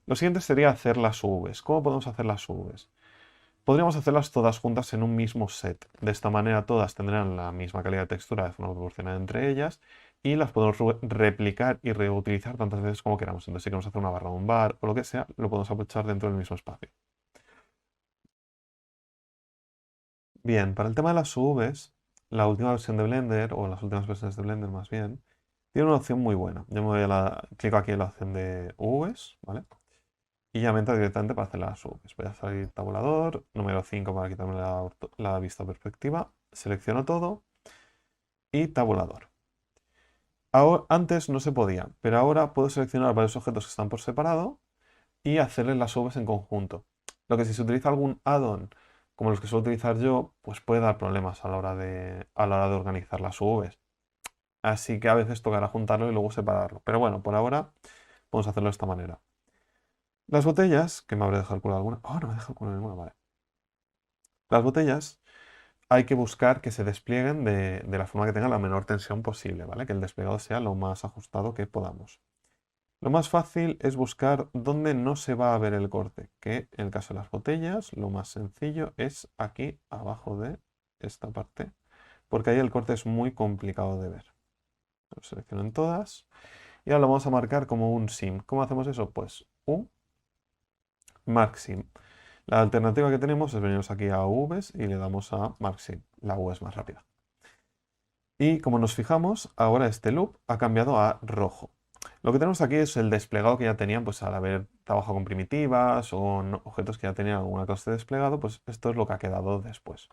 Lo siguiente sería hacer las UVs. ¿Cómo podemos hacer las UVs? Podríamos hacerlas todas juntas en un mismo set. De esta manera todas tendrán la misma calidad de textura de forma proporcional entre ellas y las podemos replicar y reutilizar tantas veces como queramos. Entonces si queremos hacer una barra de un bar o lo que sea, lo podemos aprovechar dentro del mismo espacio. Bien, para el tema de las UVs, la última versión de Blender, o las últimas versiones de Blender más bien, tiene una opción muy buena. Yo me voy a clico aquí en la opción de UVs, ¿vale? Y ya me entra directamente para hacer las UVs. Voy a salir tabulador, número 5 para quitarme la vista perspectiva. Selecciono todo y tabulador. Antes no se podía, pero ahora puedo seleccionar varios objetos que están por separado y hacerles las UVs en conjunto. Lo que si se utiliza algún add-on como los que suelo utilizar yo, pues puede dar problemas a la hora de organizar las UVs. Así que a veces tocará juntarlo y luego separarlo. Pero bueno, por ahora podemos hacerlo de esta manera. Las botellas, que me habré dejado calcular alguna. Oh, no me he dejado calcular ninguna, vale. Las botellas hay que buscar que se desplieguen de la forma que tengan la menor tensión posible, ¿vale? Que el desplegado sea lo más ajustado que podamos. Lo más fácil es buscar dónde no se va a ver el corte, que en el caso de las botellas, lo más sencillo es aquí abajo de esta parte, porque ahí el corte es muy complicado de ver. Lo selecciono en todas y ahora lo vamos a marcar como un sim. ¿Cómo hacemos eso? Pues un mark sim. La alternativa que tenemos es venirnos aquí a UVs y le damos a mark sim. La U es más rápida. Y como nos fijamos, ahora este loop ha cambiado a rojo. Lo que tenemos aquí es el desplegado que ya tenían, pues al haber trabajado con primitivas o objetos que ya tenían alguna clase de desplegado, pues esto es lo que ha quedado después.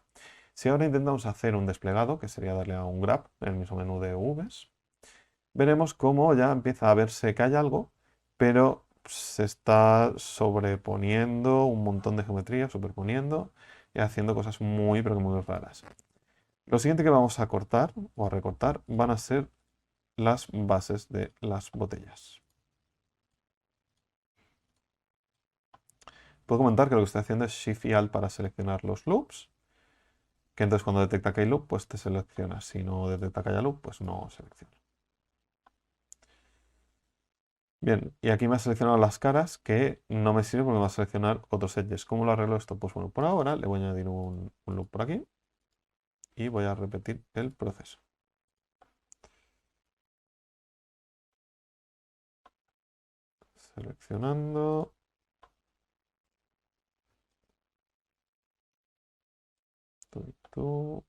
Si ahora intentamos hacer un desplegado, que sería darle a un grab en el mismo menú de UVs, veremos cómo ya empieza a verse que hay algo, pero se está sobreponiendo un montón de geometría, superponiendo y haciendo cosas muy, pero que muy raras. Lo siguiente que vamos a cortar o a recortar van a ser las bases de las botellas. Puedo comentar que lo que estoy haciendo es Shift y Alt para seleccionar los loops, que entonces cuando detecta que hay loop, pues te selecciona. Si no detecta que haya loop, pues no selecciona. Bien, y aquí me ha seleccionado las caras, que no me sirve porque me va a seleccionar otros edges. ¿Cómo lo arreglo esto? Pues bueno, por ahora le voy a añadir un loop por aquí y voy a repetir el proceso. Seleccionando. Tú.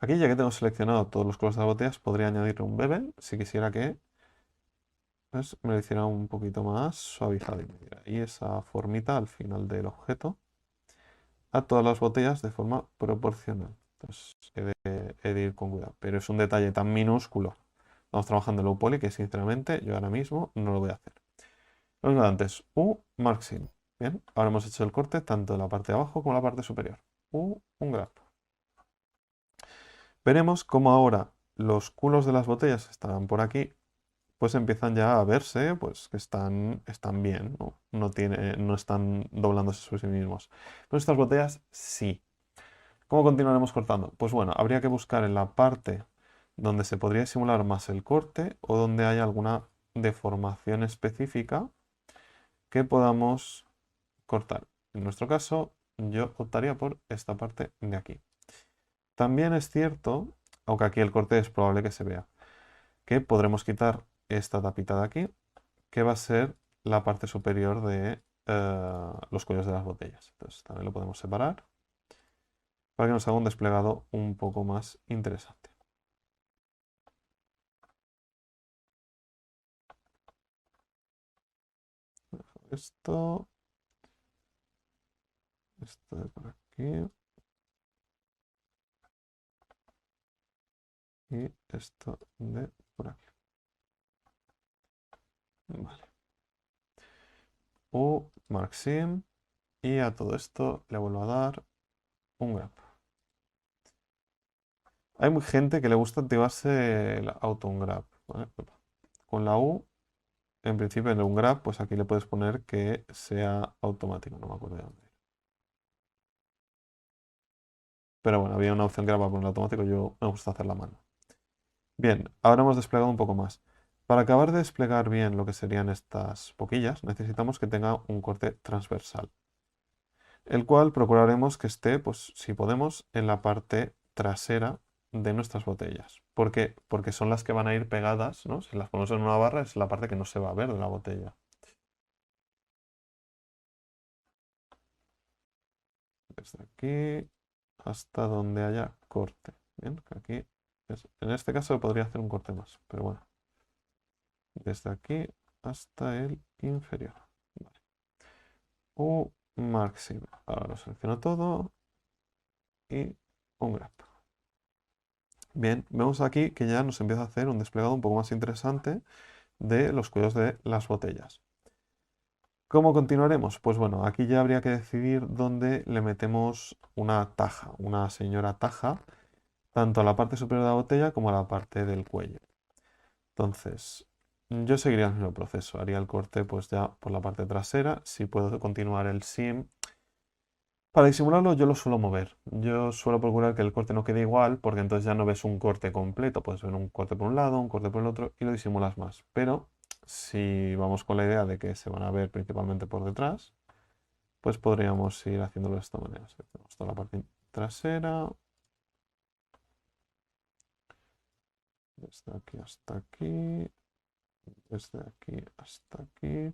Aquí ya que tengo seleccionado todos los colores de las botellas, podría añadir un bevel si quisiera que pues, me lo hiciera un poquito más suavizado. Y esa formita al final del objeto a todas las botellas de forma proporcional. Entonces he de ir con cuidado. Pero es un detalle tan minúsculo. Estamos trabajando en low poly que sinceramente yo ahora mismo no lo voy a hacer. Lo mismo de antes. Mark Sim. Bien, ahora hemos hecho el corte tanto de la parte de abajo como la parte superior. Un grab. Veremos cómo ahora los culos de las botellas estarán por aquí, pues empiezan ya a verse pues que están bien, ¿no? No están doblándose sobre sí mismos. Pero estas botellas sí. ¿Cómo continuaremos cortando? Pues bueno, habría que buscar en la parte donde se podría simular más el corte o donde haya alguna deformación específica que podamos cortar. En nuestro caso, yo optaría por esta parte de aquí. También es cierto, aunque aquí el corte es probable que se vea, que podremos quitar esta tapita de aquí, que va a ser la parte superior de los cuellos de las botellas. Entonces también lo podemos separar para que nos haga un desplegado un poco más interesante. Esto, esto de por aquí y esto de por aquí. Vale. Mark Sim y a todo esto le vuelvo a dar un grab. Hay gente que le gusta activarse el auto ungrab, ¿vale? Con la U, en principio en el ungrab, pues aquí le puedes poner que sea automático, no me acuerdo de dónde. Pero bueno, había una opción que era para poner automático, yo me gusta hacer la mano. Bien, ahora hemos desplegado un poco más. Para acabar de desplegar bien lo que serían estas boquillas, necesitamos que tenga un corte transversal, el cual procuraremos que esté, pues si podemos, en la parte trasera de nuestras botellas. ¿Por qué? Porque son las que van a ir pegadas, ¿no? Si las ponemos en una barra es la parte que no se va a ver de la botella. Desde aquí hasta donde haya corte. Bien, que aquí en este caso podría hacer un corte más, pero bueno, desde aquí hasta el inferior. Vale. U máximo. Ahora lo selecciono todo y un grep. Bien, vemos aquí que ya nos empieza a hacer un desplegado un poco más interesante de los cuellos de las botellas. ¿Cómo continuaremos? Pues bueno, aquí ya habría que decidir dónde le metemos una taja, una señora taja, tanto a la parte superior de la botella como a la parte del cuello. Entonces, yo seguiría el mismo proceso, haría el corte pues ya por la parte trasera, si puedo continuar el sim. Para disimularlo yo lo suelo mover, yo suelo procurar que el corte no quede igual porque entonces ya no ves un corte completo, puedes ver un corte por un lado, un corte por el otro y lo disimulas más. Pero si vamos con la idea de que se van a ver principalmente por detrás, pues podríamos ir haciéndolo de esta manera. Seleccionamos toda la parte trasera, desde aquí hasta aquí, desde aquí hasta aquí,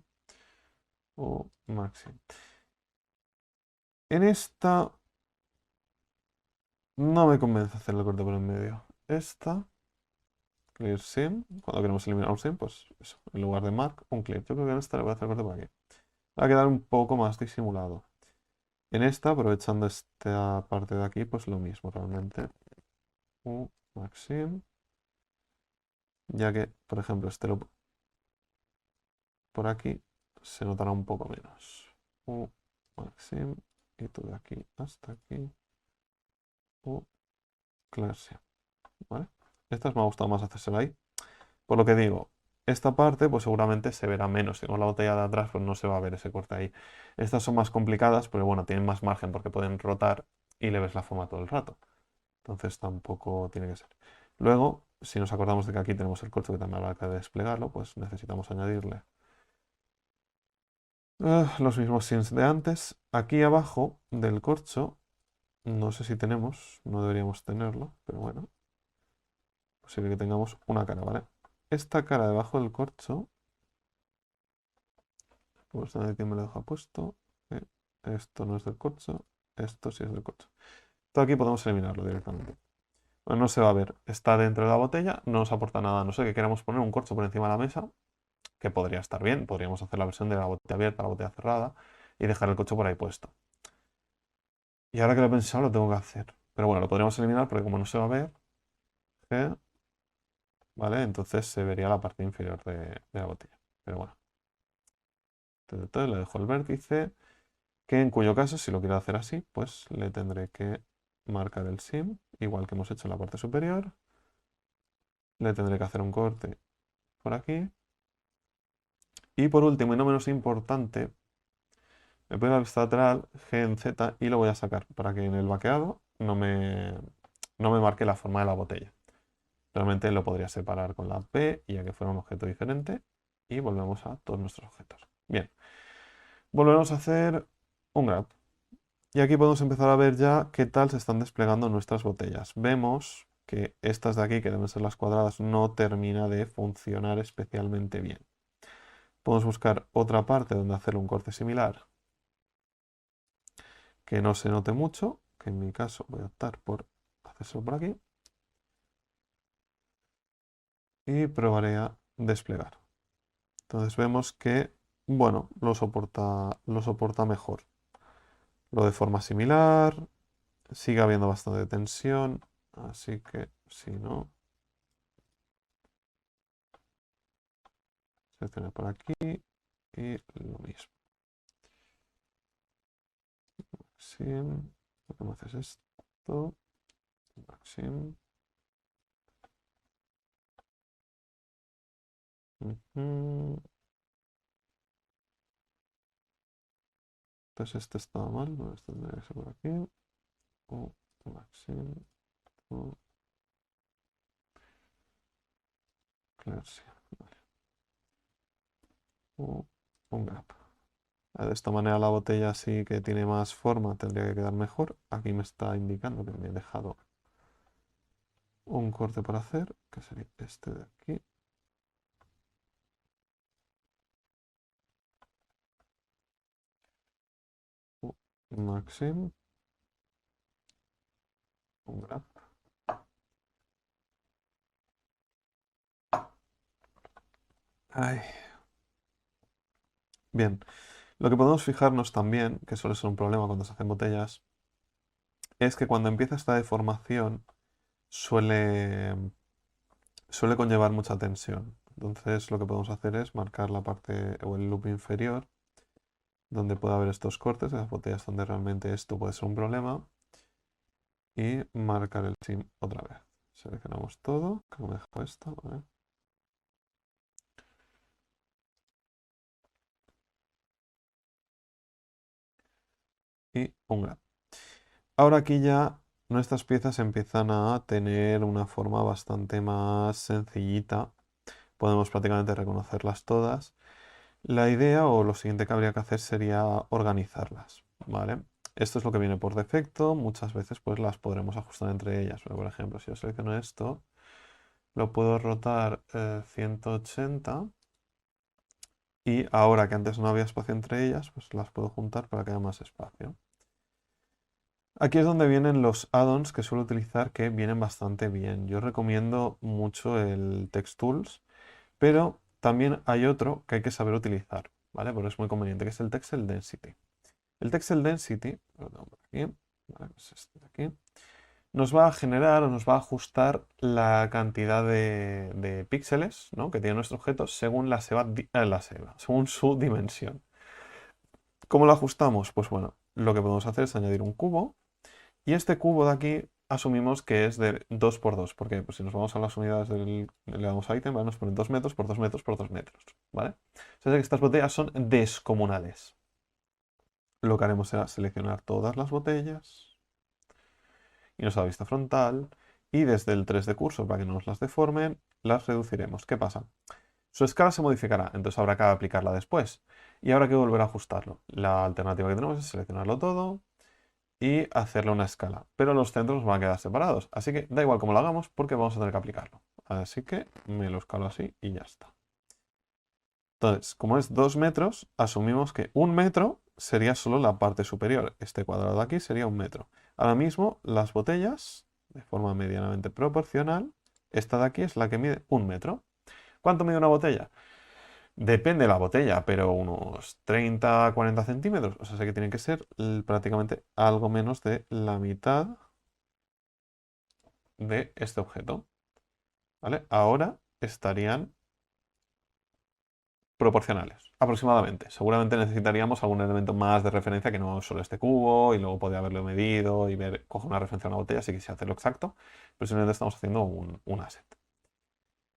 o máximo. En esta no me convence hacer el corte por el medio. Esta, clear sim, cuando queremos eliminar un sim, pues eso, en lugar de mark, un clear. Yo creo que en esta le voy a hacer el corte por aquí. Va a quedar un poco más disimulado. En esta, aprovechando esta parte de aquí, pues lo mismo realmente. Un maxim, ya que, por ejemplo, este lo por aquí se notará un poco menos. U maxim y tú de aquí hasta aquí. U clase. ¿Vale? Estas me ha gustado más hacérsela ahí. Por lo que digo, esta parte pues seguramente se verá menos. Si tengo la botella de atrás pues no se va a ver ese corte ahí. Estas son más complicadas, pero bueno, tienen más margen porque pueden rotar y le ves la forma todo el rato. Entonces tampoco tiene que ser. Luego, si nos acordamos de que aquí tenemos el corcho que también habrá que desplegarlo, pues necesitamos añadirle los mismos sims de antes. Aquí abajo del corcho, no sé si tenemos, no deberíamos tenerlo, pero bueno, posible que tengamos una cara, ¿vale? Esta cara debajo del corcho, pues nadie me lo deja puesto. eh, Esto no es del corcho, esto sí es del corcho. Esto aquí podemos eliminarlo directamente. Bueno, no se va a ver, está dentro de la botella, no nos aporta nada, a no sé que queramos poner un corcho por encima de la mesa, que podría estar bien, podríamos hacer la versión de la botella abierta, la botella cerrada y dejar el corcho por ahí puesto. Y ahora que lo he pensado, lo tengo que hacer. Pero bueno, lo podríamos eliminar porque como no se va a ver, ¿vale? Entonces se vería la parte inferior de la botella. Pero bueno, entonces le dejo el vértice, que en cuyo caso, si lo quiero hacer así, pues le tendré que marcar el sim, igual que hemos hecho en la parte superior. Le tendré que hacer un corte por aquí. Y por último, y no menos importante, me voy a la vista lateral, G en Z, y lo voy a sacar para que en el vaqueado no me marque la forma de la botella. Realmente lo podría separar con la P, ya que fuera un objeto diferente, y volvemos a todos nuestros objetos. Bien, volvemos a hacer un grab. Y aquí podemos empezar a ver ya qué tal se están desplegando nuestras botellas. Vemos que estas de aquí, que deben ser las cuadradas, no termina de funcionar especialmente bien. Podemos buscar otra parte donde hacer un corte similar que no se note mucho, que en mi caso voy a optar por hacerlo por aquí y probaré a desplegar. Entonces vemos que, bueno, lo soporta mejor. Lo de forma similar, sigue habiendo bastante tensión, así que si no, seleccionar por aquí y lo mismo. Maxim, lo que haces esto, Maxim. Ujú. Entonces este estaba mal, no, este tendría que ser por aquí. O Maxim. O Clearsia. Un grab. De esta manera la botella sí que tiene más forma, tendría que quedar mejor. Aquí me está indicando que me he dejado un corte por hacer, que sería este de aquí. Maxim. Un grab. Ay. Bien, lo que podemos fijarnos también, que suele ser un problema cuando se hacen botellas, es que cuando empieza esta deformación suele, suele conllevar mucha tensión. Entonces lo que podemos hacer es marcar la parte o el loop inferior donde puede haber estos cortes, en las botellas donde realmente esto puede ser un problema, y marcar el trim otra vez. Seleccionamos todo, como me dejo esto, ¿vale? Y un grab. Ahora aquí ya nuestras piezas empiezan a tener una forma bastante más sencillita. Podemos prácticamente reconocerlas todas. La idea o lo siguiente que habría que hacer sería organizarlas, ¿vale? Esto es lo que viene por defecto. Muchas veces pues las podremos ajustar entre ellas. Pero, por ejemplo, si yo selecciono esto, lo puedo rotar 180 y ahora que antes no había espacio entre ellas, pues las puedo juntar para que haya más espacio. Aquí es donde vienen los add-ons que suelo utilizar que vienen bastante bien. Yo recomiendo mucho el TextTools, pero también hay otro que hay que saber utilizar, ¿vale? Porque es muy conveniente, que es el Texel Density. El Texel Density, lo tengo por aquí, ¿vale? Es este de aquí, nos va a generar o nos va a ajustar la cantidad de píxeles, ¿no?, que tiene nuestro objeto según según su dimensión. ¿Cómo lo ajustamos? Pues bueno, lo que podemos hacer es añadir un cubo. Y este cubo de aquí asumimos que es de 2 por 2, porque pues, si nos vamos a las unidades le damos a ítem, ¿vale? Nos ponen 2 metros por 2 metros por 2 metros, ¿vale? O sea que estas botellas son descomunales. Lo que haremos será seleccionar todas las botellas, irnos a la vista frontal y desde el 3D cursor, para que no nos las deformen, las reduciremos. ¿Qué pasa? Su escala se modificará, entonces habrá que aplicarla después. Y habrá que volver a ajustarlo. La alternativa que tenemos es seleccionarlo todo y hacerle una escala. Pero los centros van a quedar separados. Así que da igual cómo lo hagamos porque vamos a tener que aplicarlo. Así que me lo escalo así y ya está. Entonces, como es 2 metros, asumimos que 1 metro sería solo la parte superior. Este cuadrado de aquí sería 1 metro. Ahora mismo las botellas, de forma medianamente proporcional, esta de aquí es la que mide 1 metro. ¿Cuánto mide una botella? Depende de la botella, pero unos 30 40 centímetros. O sea, sé que tiene que ser prácticamente algo menos de la mitad de este objeto. ¿Vale? Ahora estarían proporcionales, aproximadamente. Seguramente necesitaríamos algún elemento más de referencia que no solo este cubo, y luego podría haberlo medido y ver, coger una referencia a una botella si quisiera hacerlo exacto, pero simplemente estamos haciendo un asset.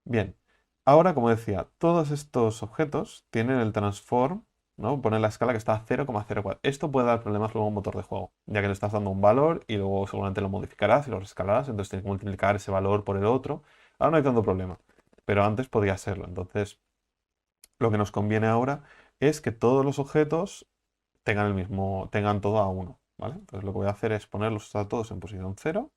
Bien, ahora como decía, todos estos objetos tienen el transform, ¿no? Pone la escala que está a 0,04. Esto puede dar problemas luego a un motor de juego, ya que le estás dando un valor y luego seguramente lo modificarás y lo rescalarás, entonces tienes que multiplicar ese valor por el otro. Ahora no hay tanto problema, pero antes podía serlo. Entonces, lo que nos conviene ahora es que todos los objetos tengan el mismo, tengan todo a 1, ¿vale? Entonces lo que voy a hacer es ponerlos a todos en posición 0.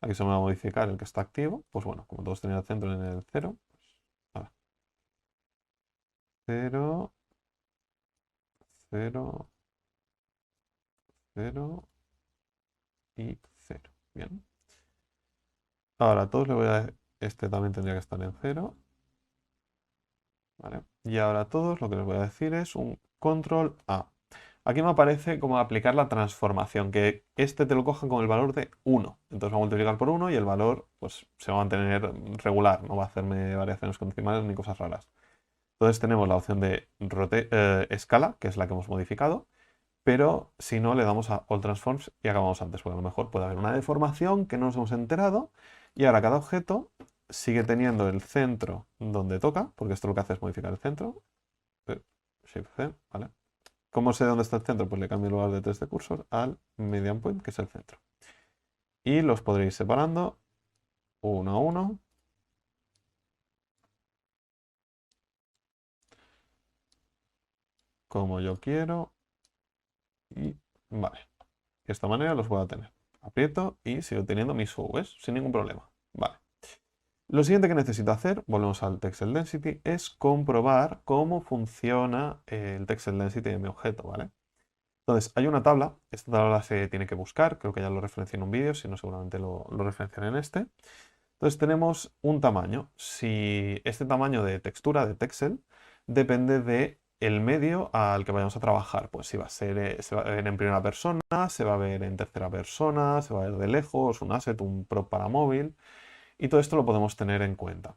Aquí se me va a modificar el que está activo. Pues bueno, como todos tenían el centro en el 0, pues 0, 0, 0 y 0. Bien. Ahora a todos le voy a... Este también tendría que estar en 0. ¿Vale? Y ahora a todos lo que les voy a decir es un control A. Aquí me aparece como aplicar la transformación, que este te lo coja con el valor de 1. Entonces va a multiplicar por 1 y el valor pues, se va a mantener regular, no va a hacerme variaciones decimales ni cosas raras. Entonces tenemos la opción de escala, que es la que hemos modificado, pero si no le damos a All Transforms y acabamos antes, porque a lo mejor puede haber una deformación que no nos hemos enterado y ahora cada objeto sigue teniendo el centro donde toca, porque esto lo que hace es modificar el centro. Shift C, ¿vale? ¿Cómo sé dónde está el centro? Pues le cambio el lugar de 3D cursor al median point, que es el centro. Y los podréis separando uno a uno. como yo quiero y vale. De esta manera los voy a tener. Aprieto y sigo teniendo mis UVs sin ningún problema. Vale. Lo siguiente que necesito hacer, volvemos al Texel Density, es comprobar cómo funciona el Texel Density de mi objeto, ¿vale? Entonces, hay una tabla, esta tabla se tiene que buscar, creo que ya lo referencié en un vídeo, si no seguramente lo referenciaré en este. Entonces tenemos un tamaño. Si este tamaño de textura, de Texel, depende de el medio al que vayamos a trabajar. Pues si va a ser, se va a ver en primera persona, se va a ver en tercera persona, se va a ver de lejos, un asset, un prop para móvil. Y todo esto lo podemos tener en cuenta.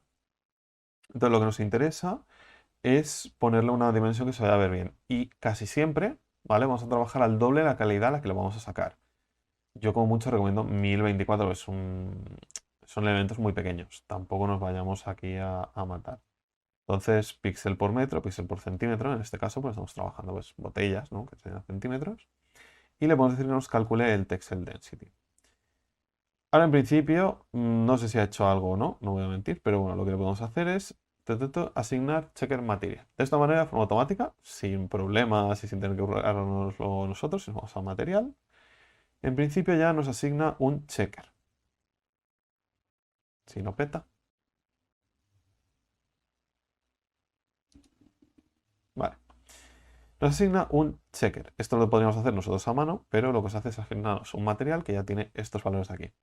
Entonces lo que nos interesa es ponerle una dimensión que se vaya a ver bien. Y casi siempre, ¿vale? Vamos a trabajar al doble de la calidad a la que le vamos a sacar. Yo como mucho recomiendo 1024, que son elementos muy pequeños. Tampoco nos vayamos aquí a matar. Entonces, píxel por metro, píxel por centímetro, en este caso pues estamos trabajando pues botellas, ¿no? Que serían centímetros. Y le podemos decir que nos calcule el texel density. Ahora en principio, no sé si ha hecho algo o no, no voy a mentir, pero bueno, lo que le podemos hacer es asignar checker material. De esta manera, de forma automática, sin problemas y sin tener que currárnoslo nosotros, si nos vamos a material, en principio ya nos asigna un checker. Si no peta. Vale. Nos asigna un checker. Esto lo podríamos hacer nosotros a mano, pero lo que se hace es asignarnos un material que ya tiene estos valores de aquí.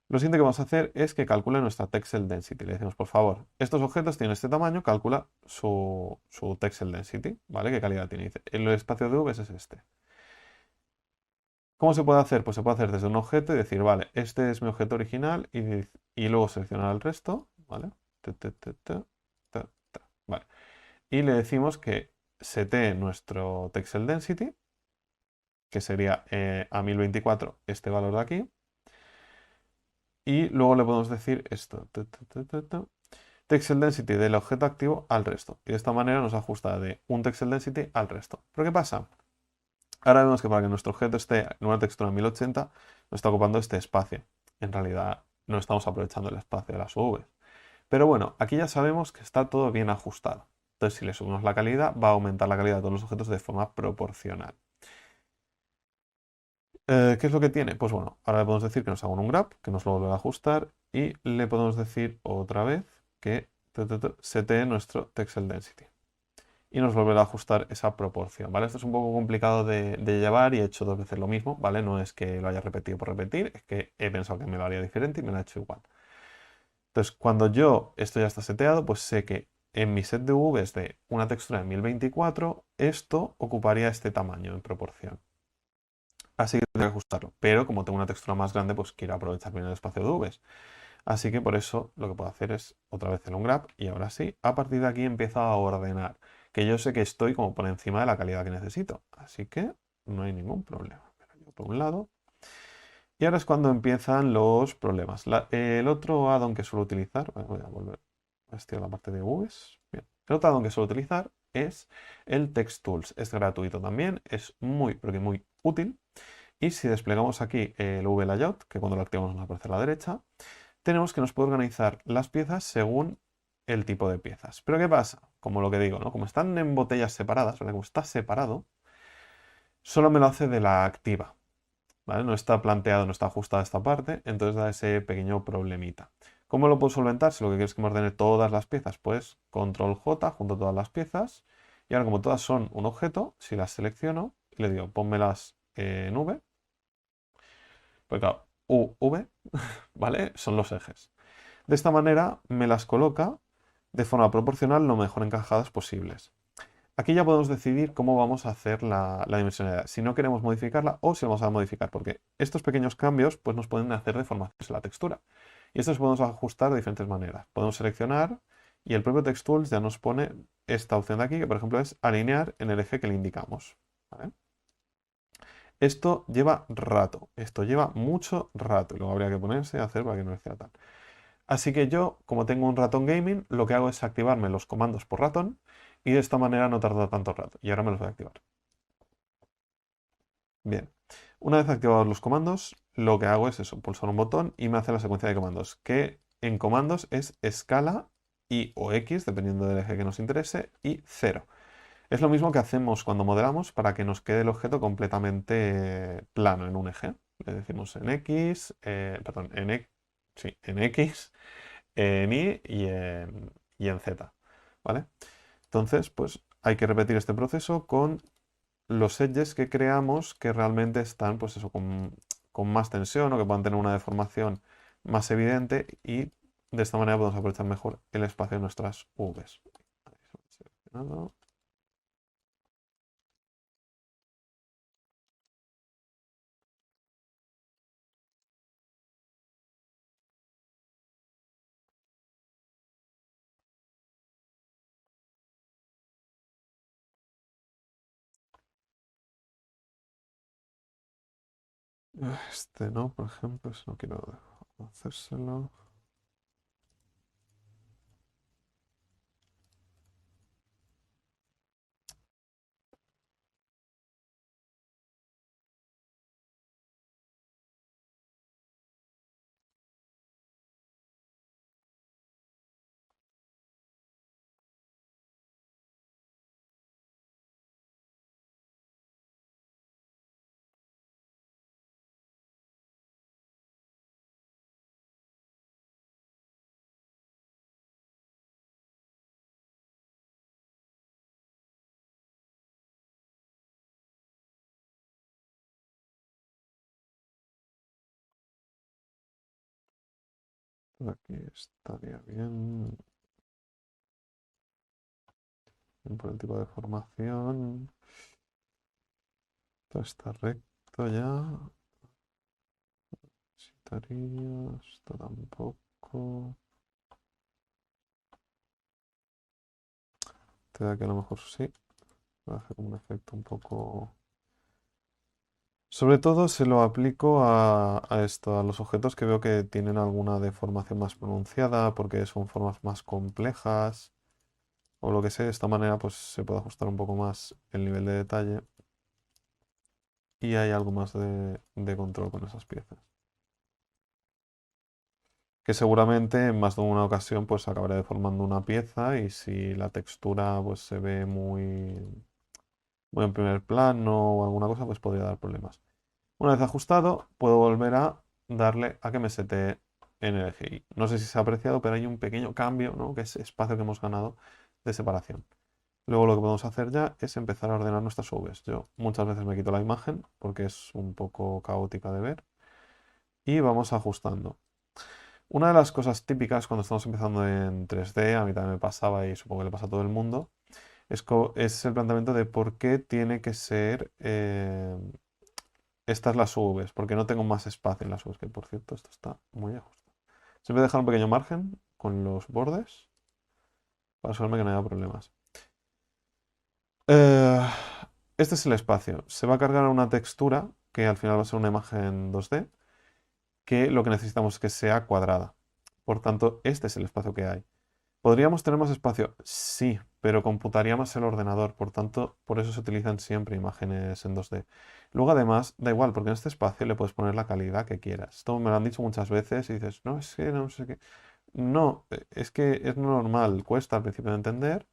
Lo siguiente que vamos a hacer es que calcule nuestra texel density. Le decimos, por favor, estos objetos tienen este tamaño, calcula su texel density, ¿vale? ¿Qué calidad tiene? Dice, el espacio de V es este. ¿Cómo se puede hacer? Pues se puede hacer desde un objeto y decir, vale, este es mi objeto original y luego seleccionar el resto, ¿vale? Vale. Y le decimos que setee nuestro texel density, que sería a 1024 este valor de aquí. Y luego le podemos decir esto. Texel density del objeto activo al resto. Y de esta manera nos ajusta de un texel density al resto. ¿Pero qué pasa? Ahora vemos que para que nuestro objeto esté en una textura 1080, nos está ocupando este espacio. En realidad no estamos aprovechando el espacio de las UV. Pero bueno, aquí ya sabemos que está todo bien ajustado. Entonces, si le subimos la calidad, va a aumentar la calidad de todos los objetos de forma proporcional. ¿Qué es lo que tiene? Pues bueno, ahora le podemos decir que nos haga un grab, que nos lo vuelva a ajustar, y le podemos decir otra vez que setee nuestro texel density. Y nos volverá a ajustar esa proporción, ¿vale? Esto es un poco complicado de llevar y he hecho dos veces lo mismo, ¿vale? No es que lo haya repetido por repetir, es que he pensado que me lo haría diferente y me lo ha hecho igual. Entonces, cuando esto ya está seteado, pues sé que en mi set de UVs de una textura de 1024, esto ocuparía este tamaño en proporción. Así que tengo que ajustarlo. Pero como tengo una textura más grande, pues quiero aprovechar bien el espacio de UVs. Así que por eso lo que puedo hacer es otra vez en un grab y ahora sí, a partir de aquí empiezo a ordenar. Que yo sé que estoy como por encima de la calidad que necesito. Así que no hay ningún problema. Yo por un lado. Y ahora es cuando empiezan los problemas. El otro addon que suelo utilizar, voy a volver a estirar la parte de UVs. Bien. El otro addon que suelo utilizar es el Text Tools. Es gratuito también, es muy, pero que muy útil. Y si desplegamos aquí el V Layout, que cuando lo activamos nos aparece a la derecha, tenemos que nos puede organizar las piezas según el tipo de piezas. Pero ¿qué pasa? Como lo que digo, ¿no? Como están en botellas separadas, ¿vale? Como está separado, solo me lo hace de la activa. ¿Vale? No está planteado, no está ajustada esta parte, entonces da ese pequeño problemita. ¿Cómo lo puedo solventar? Si lo que quieres es que me ordene todas las piezas, pues control J, junto todas las piezas. Y ahora como todas son un objeto, si las selecciono, le digo, pónmelas en V. Pues claro, U, V, ¿vale? Son los ejes. De esta manera me las coloca de forma proporcional lo mejor encajadas posibles. Aquí ya podemos decidir cómo vamos a hacer la dimensionalidad, si no queremos modificarla o si vamos a modificar, porque estos pequeños cambios pues, nos pueden hacer deformaciones en la textura. Y estos podemos ajustar de diferentes maneras. Podemos seleccionar y el propio Text Tools ya nos pone esta opción de aquí, que por ejemplo es alinear en el eje que le indicamos. ¿Vale? Esto lleva rato, esto lleva mucho rato, y luego habría que ponerse a hacer para que no sea tal. Así que yo, como tengo un ratón gaming, lo que hago es activarme los comandos por ratón y de esta manera no tarda tanto rato. Y ahora me los voy a activar. Bien, una vez activados los comandos, lo que hago es eso, pulsar un botón y me hace la secuencia de comandos, que en comandos es escala y o X, dependiendo del eje que nos interese, y 0. Es lo mismo que hacemos cuando modelamos para que nos quede el objeto completamente plano en un eje. Le decimos en X, perdón, sí, en X, en Y y en Z, ¿vale? Entonces, pues hay que repetir este proceso con los edges que creamos que realmente están, pues eso, con más tensión o que puedan tener una deformación más evidente y de esta manera podemos aprovechar mejor el espacio de nuestras Vs. Seleccionado. Este no, por ejemplo, eso no quiero hacérselo. Aquí estaría bien. Por el tipo de formación. Esto está recto ya. Necesitaría. Esto tampoco. Te da que a lo mejor sí. Voy a hacer como un efecto un poco. Sobre todo se lo aplico a esto, a los objetos que veo que tienen alguna deformación más pronunciada, porque son formas más complejas, o lo que sea. De esta manera, pues se puede ajustar un poco más el nivel de detalle y hay algo más de control con esas piezas. Que seguramente en más de una ocasión pues acabaré deformando una pieza y si la textura pues se ve muy en primer plano o alguna cosa pues podría dar problemas. Una vez ajustado puedo volver a darle a que me setee en el eje Y. No sé si se ha apreciado pero hay un pequeño cambio, ¿no? Que es espacio que hemos ganado de separación. Luego lo que podemos hacer ya es empezar a ordenar nuestras Vs. Yo muchas veces me quito la imagen porque es un poco caótica de ver y vamos ajustando. Una de las cosas típicas cuando estamos empezando en 3D, a mí también me pasaba y supongo que le pasa a todo el mundo, es el planteamiento de por qué tiene que ser estas las Vs, porque no tengo más espacio en las Vs, que por cierto esto está muy ajustado. Siempre dejar un pequeño margen con los bordes para asegurarme que no haya problemas. Eh, este es el espacio. Se va a cargar una textura que al final va a ser una imagen 2D, que lo que necesitamos es que sea cuadrada. Por tanto, este es el espacio que hay. ¿Podríamos tener más espacio? Sí, pero computaría más el ordenador, por tanto, por eso se utilizan siempre imágenes en 2D. Luego, además, da igual, porque en este espacio le puedes poner la calidad que quieras. Esto me lo han dicho muchas veces y dices, no, es que no sé qué. No, es que es normal, cuesta al principio de entender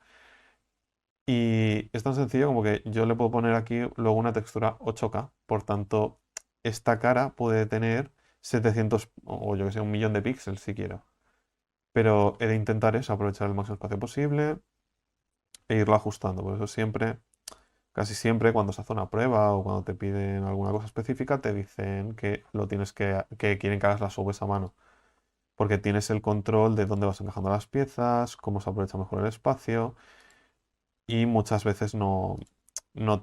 y es tan sencillo como que yo le puedo poner aquí luego una textura 8K, por tanto, esta cara puede tener 700 o yo que sé, 1 millón de píxeles si quiero. Pero he de intentar eso, aprovechar el máximo espacio posible e irlo ajustando. Por eso siempre, casi siempre, cuando se hace una prueba o cuando te piden alguna cosa específica, te dicen que lo tienes que quieren que hagas las subes a mano. Porque tienes el control de dónde vas encajando las piezas, cómo se aprovecha mejor el espacio. Y muchas veces no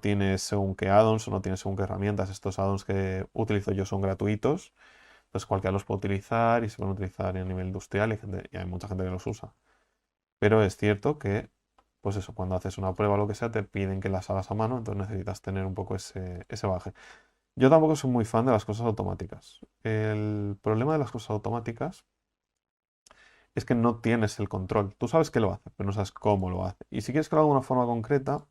tienes según qué addons o no tienes según qué herramientas. Estos addons que utilizo yo son gratuitos. Entonces cualquiera los puede utilizar y se pueden utilizar a nivel industrial y hay mucha gente que los usa. Pero es cierto que, pues eso, cuando haces una prueba o lo que sea, te piden que las hagas a mano, entonces necesitas tener un poco ese bagaje. Yo tampoco soy muy fan de las cosas automáticas. El problema de las cosas automáticas es que no tienes el control. Tú sabes que lo hace, pero no sabes cómo lo hace. Y si quieres que lo haga de una forma concreta,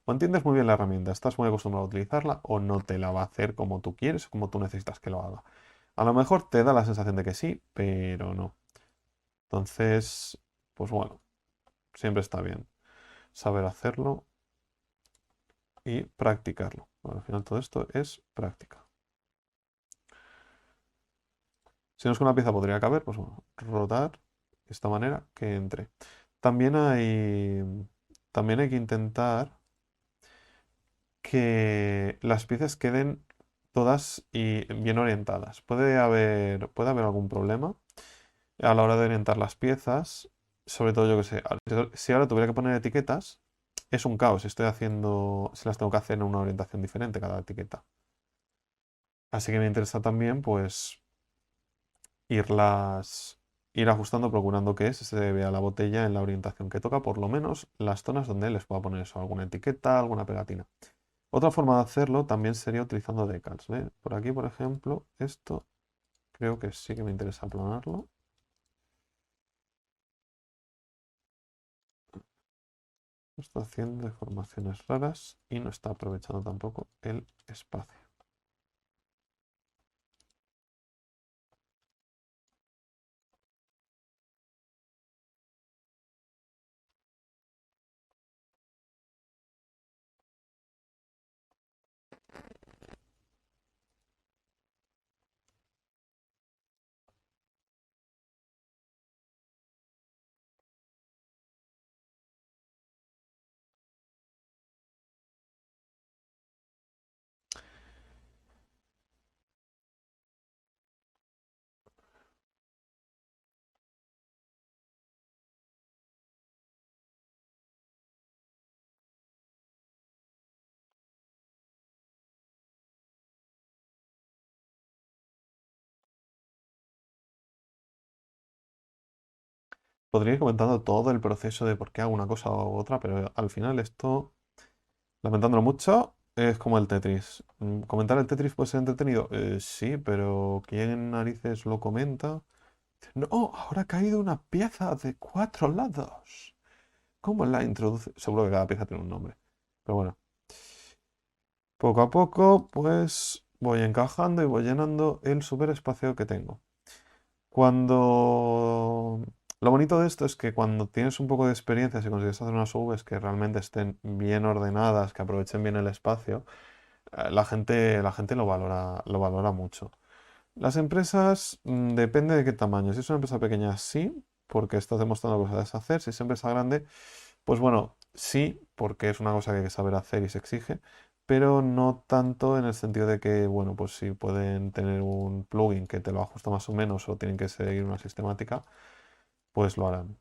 o entiendes muy bien la herramienta, estás muy acostumbrado a utilizarla, o no te la va a hacer como tú quieres o como tú necesitas que lo haga. A lo mejor te da la sensación de que sí, pero no. Entonces, pues bueno, siempre está bien saber hacerlo. y practicarlo. Bueno, al final todo esto es práctica. Si no es que una pieza podría caber, pues bueno, rotar de esta manera que entre. También hay, también hay que intentar que las piezas queden todas y bien orientadas. Puede haber algún problema a la hora de orientar las piezas, sobre todo yo que sé, si ahora tuviera que poner etiquetas, es un caos. Si las tengo que hacer en una orientación diferente cada etiqueta. Así que me interesa también, pues, irlas, ir ajustando, procurando que se vea la botella en la orientación que toca, por lo menos las zonas donde les pueda poner eso, alguna etiqueta, alguna pegatina. Otra forma de hacerlo también sería utilizando decals, ¿ve? Por aquí, por ejemplo, esto creo que sí que me interesa aplanarlo. Está haciendo deformaciones raras y no está aprovechando tampoco el espacio. Podría ir comentando todo el proceso de por qué hago una cosa u otra, pero al final esto, lamentándolo mucho, es como el Tetris. ¿Comentar el Tetris puede ser entretenido? Sí, pero ¿quién narices lo comenta? No, ahora ha caído una pieza de 4 lados. ¿Cómo la introduce? Seguro que cada pieza tiene un nombre. Pero bueno, poco a poco, pues voy encajando y voy llenando el superespacio que tengo. Cuando... Lo bonito de esto es que cuando tienes un poco de experiencia, si consigues hacer unas Vs que realmente estén bien ordenadas, que aprovechen bien el espacio, la gente lo valora mucho. Las empresas, depende de qué tamaño. Si es una empresa pequeña, sí, porque estás demostrando que sabes hacer. Si es una empresa grande, pues bueno, sí, porque es una cosa que hay que saber hacer y se exige, pero no tanto en el sentido de que, bueno, pues si pueden tener un plugin que te lo ajusta más o menos o tienen que seguir una sistemática, pues lo harán.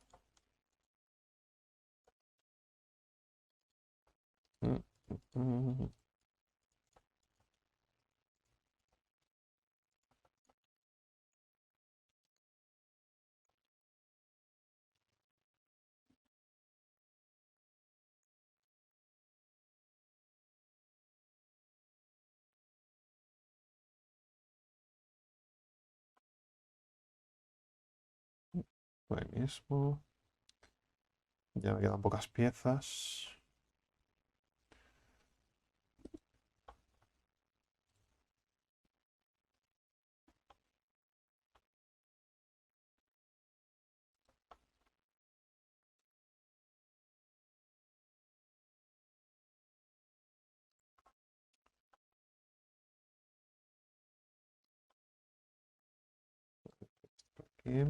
Mm, mm, Ahí mismo. Ya me quedan pocas piezas. Aquí.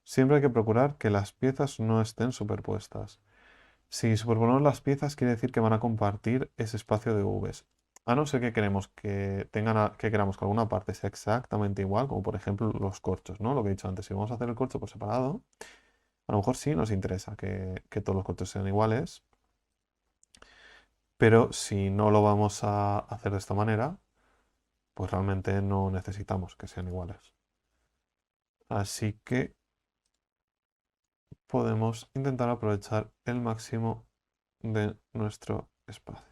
Siempre hay que procurar que las piezas no estén superpuestas. Si superponemos las piezas, quiere decir que van a compartir ese espacio de Vs. A no ser que queremos que que queramos que alguna parte sea exactamente igual, como por ejemplo los corchos, ¿no? Lo que he dicho antes, si vamos a hacer el corcho por separado, a lo mejor sí nos interesa que todos los corchos sean iguales, pero si no lo vamos a hacer de esta manera, pues realmente no necesitamos que sean iguales. Así que podemos intentar aprovechar el máximo de nuestro espacio.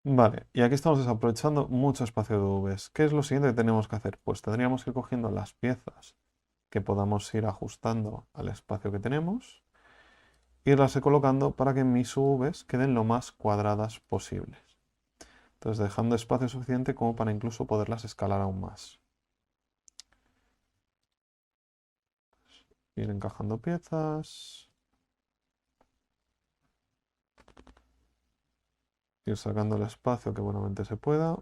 Vale, y aquí estamos desaprovechando mucho espacio de Vs. ¿Qué es lo siguiente que tenemos que hacer? Pues tendríamos que ir cogiendo las piezas que podamos ir ajustando al espacio que tenemos, irlas colocando para que mis Vs queden lo más cuadradas posibles. Entonces dejando espacio suficiente como para incluso poderlas escalar aún más. Ir encajando piezas, ir sacando el espacio que buenamente se pueda.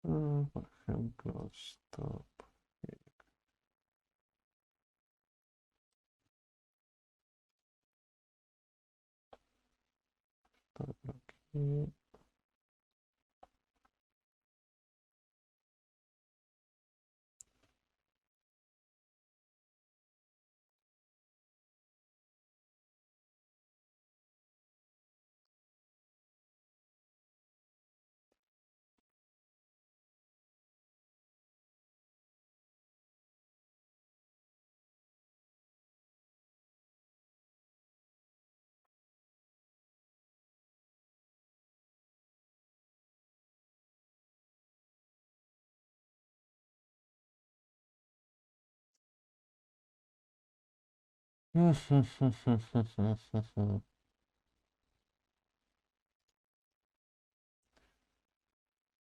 Por ejemplo, stop. Stop aquí.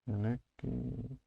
En X.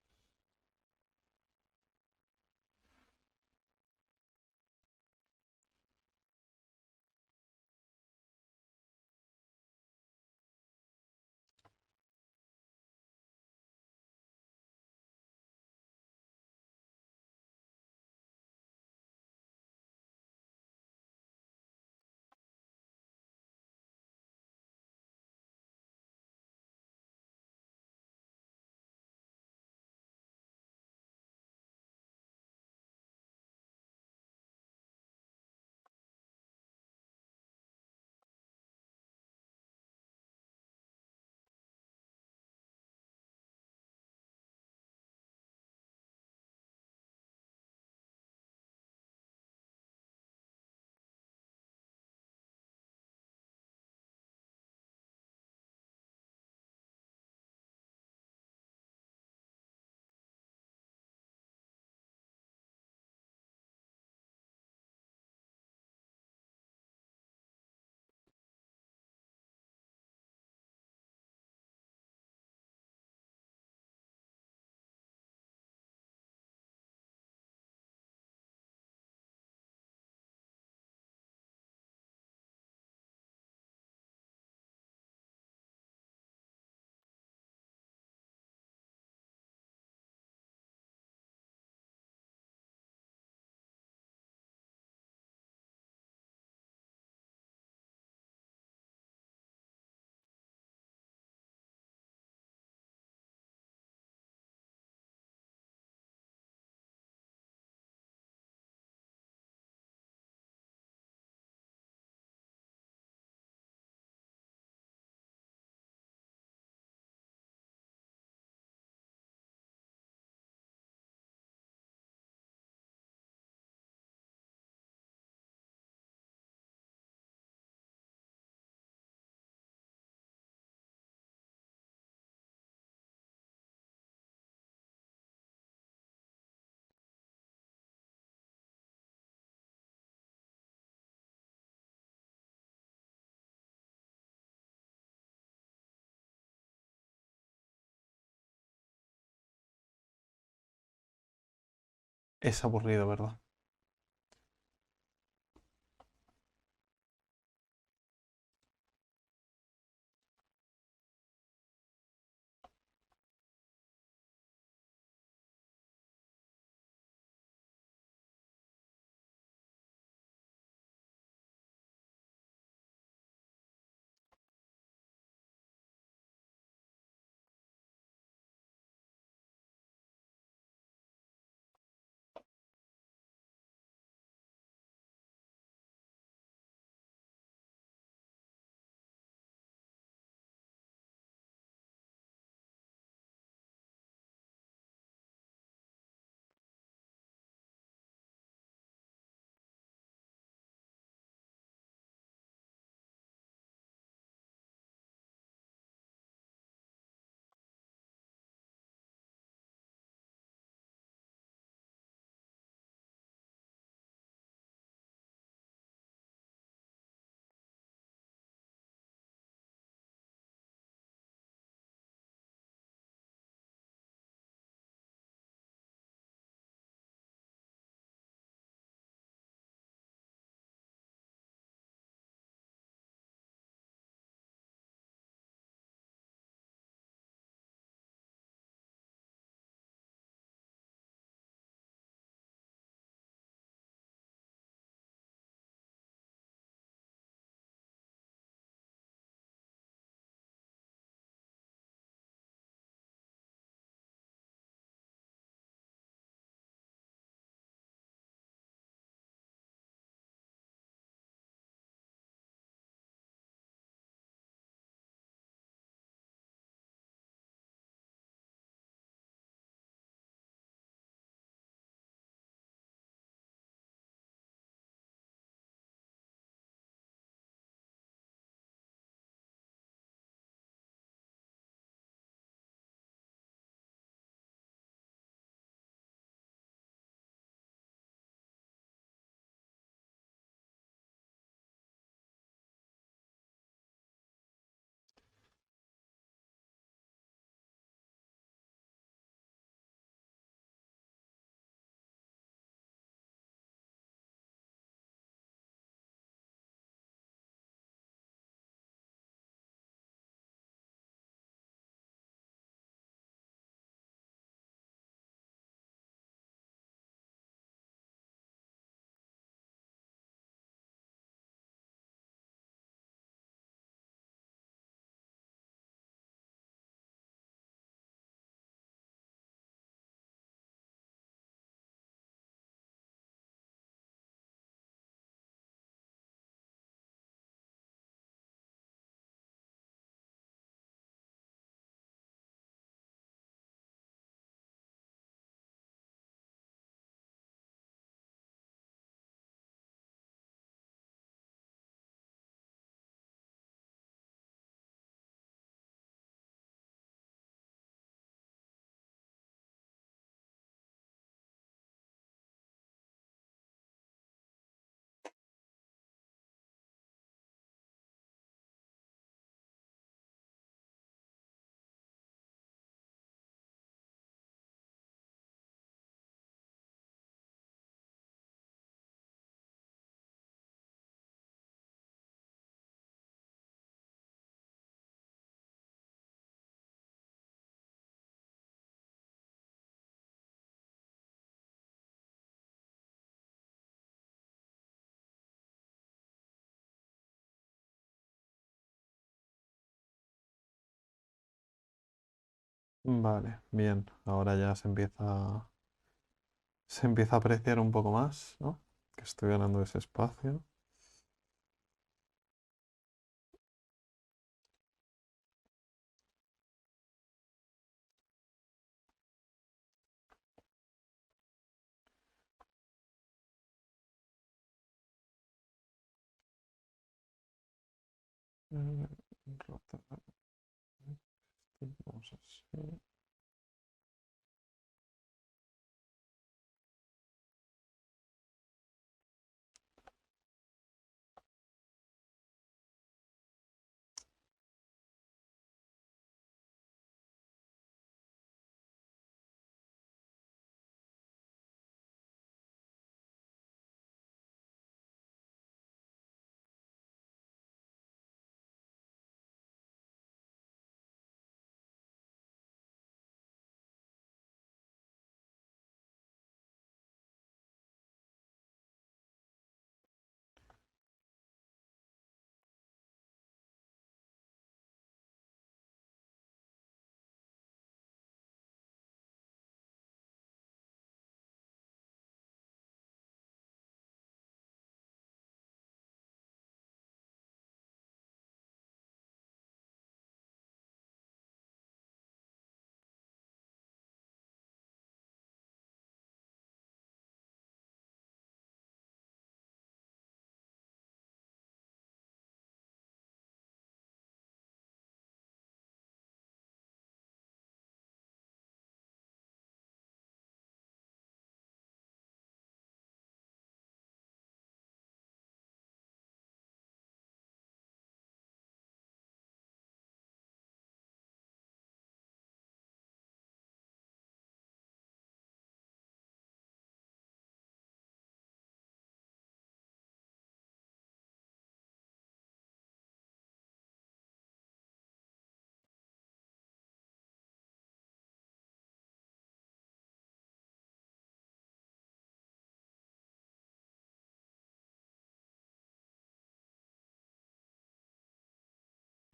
Es aburrido, ¿verdad? Vale, bien. Ahora ya se empieza a apreciar un poco más, ¿no? Que estoy ganando ese espacio. Eh, rotar, vamos así.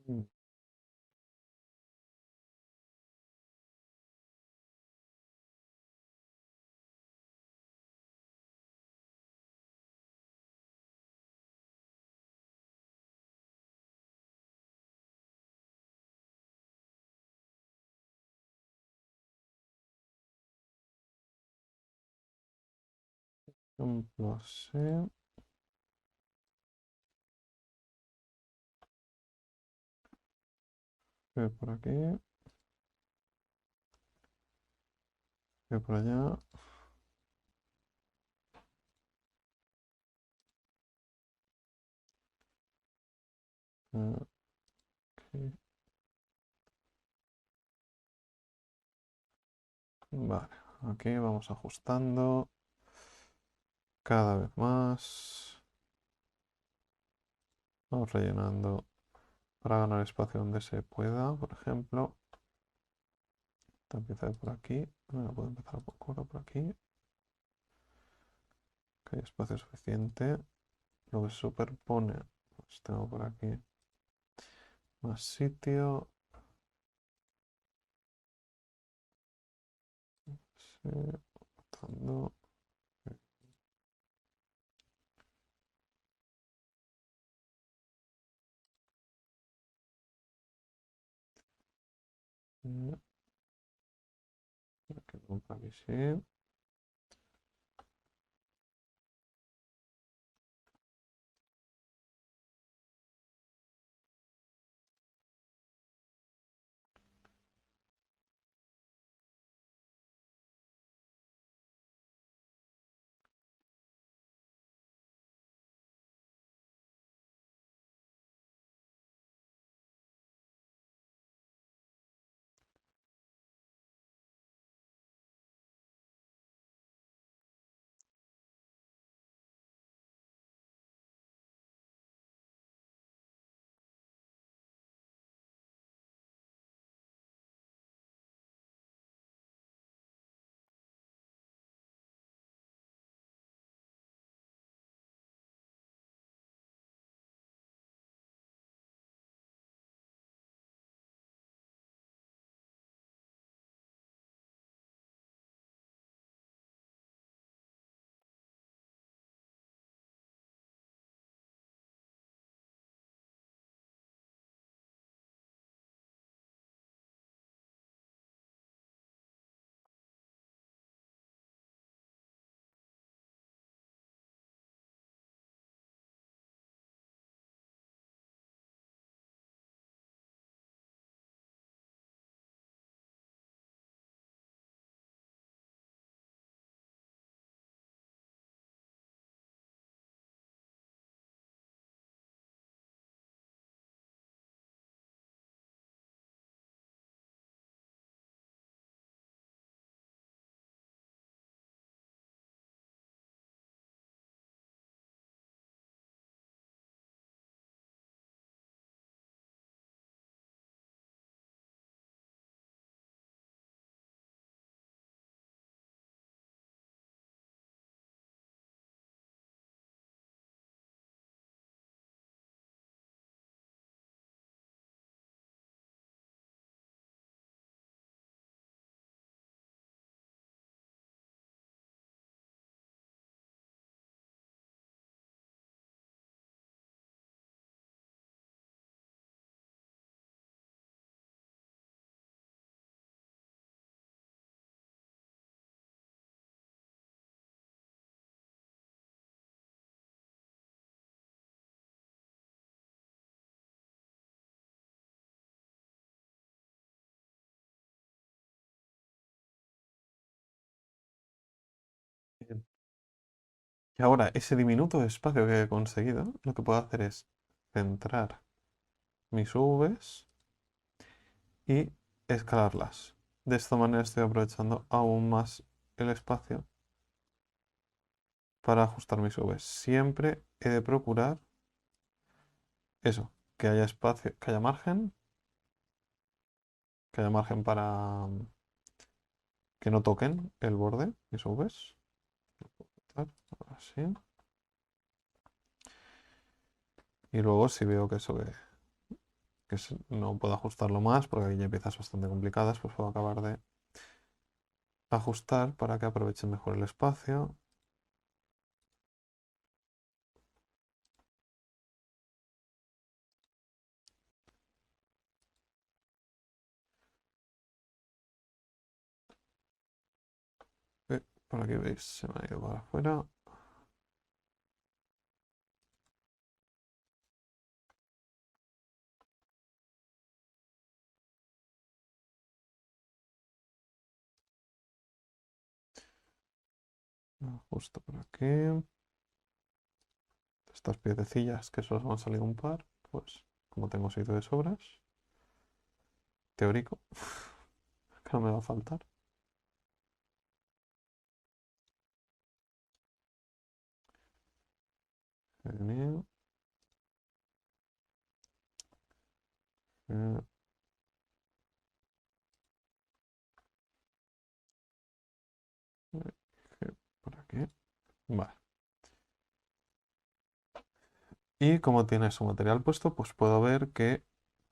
Mm, ejemplo así. Voy por aquí, voy por allá. Aquí. Vale, aquí vamos ajustando cada vez más. Vamos rellenando para ganar espacio donde se pueda, por ejemplo. Esta empieza por aquí. Bueno, puedo empezar por aquí. Que hay espacio suficiente. Lo que se superpone, pues tengo por aquí más sitio. Sí, botando. Aquí, por aquí sí. Y ahora, ese diminuto espacio que he conseguido, lo que puedo hacer es centrar mis Vs y escalarlas. De esta manera estoy aprovechando aún más el espacio para ajustar mis Vs. Siempre he de procurar eso, que haya espacio, que haya margen para que no toquen el borde, mis Vs. Así. Y luego si veo que eso no puedo ajustarlo más, porque aquí ya hay piezas bastante complicadas, pues puedo acabar de ajustar para que aprovechen mejor el espacio. Por aquí veis, se me ha ido para afuera. Justo por aquí. Estas piececillas que solo han salido un par, pues como tengo sitio de sobras, teórico, que no me va a faltar. Genial. Eh, por aquí. Vale. Y como tiene su material puesto, pues puedo ver que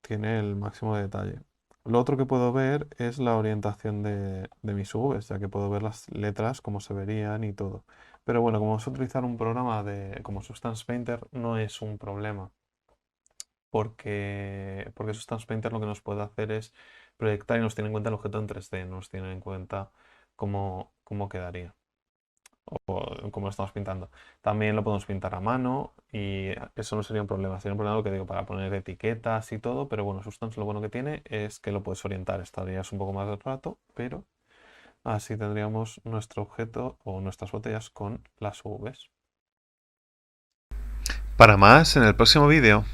tiene el máximo de detalle. Lo otro que puedo ver es la orientación de mis Vs, ya que puedo ver las letras, cómo se verían y todo. Pero bueno, como vamos a utilizar un programa como Substance Painter, no es un problema. Porque Substance Painter lo que nos puede hacer es proyectar y nos tiene en cuenta el objeto en 3D, nos tiene en cuenta cómo quedaría o cómo lo estamos pintando. También lo podemos pintar a mano y eso no sería un problema. Sería un problema lo que digo para poner etiquetas y todo, pero bueno, Substance lo bueno que tiene es que lo puedes orientar. Estarías un poco más de rato, pero así tendríamos nuestro objeto o nuestras botellas con las UVs. Para más en el próximo vídeo.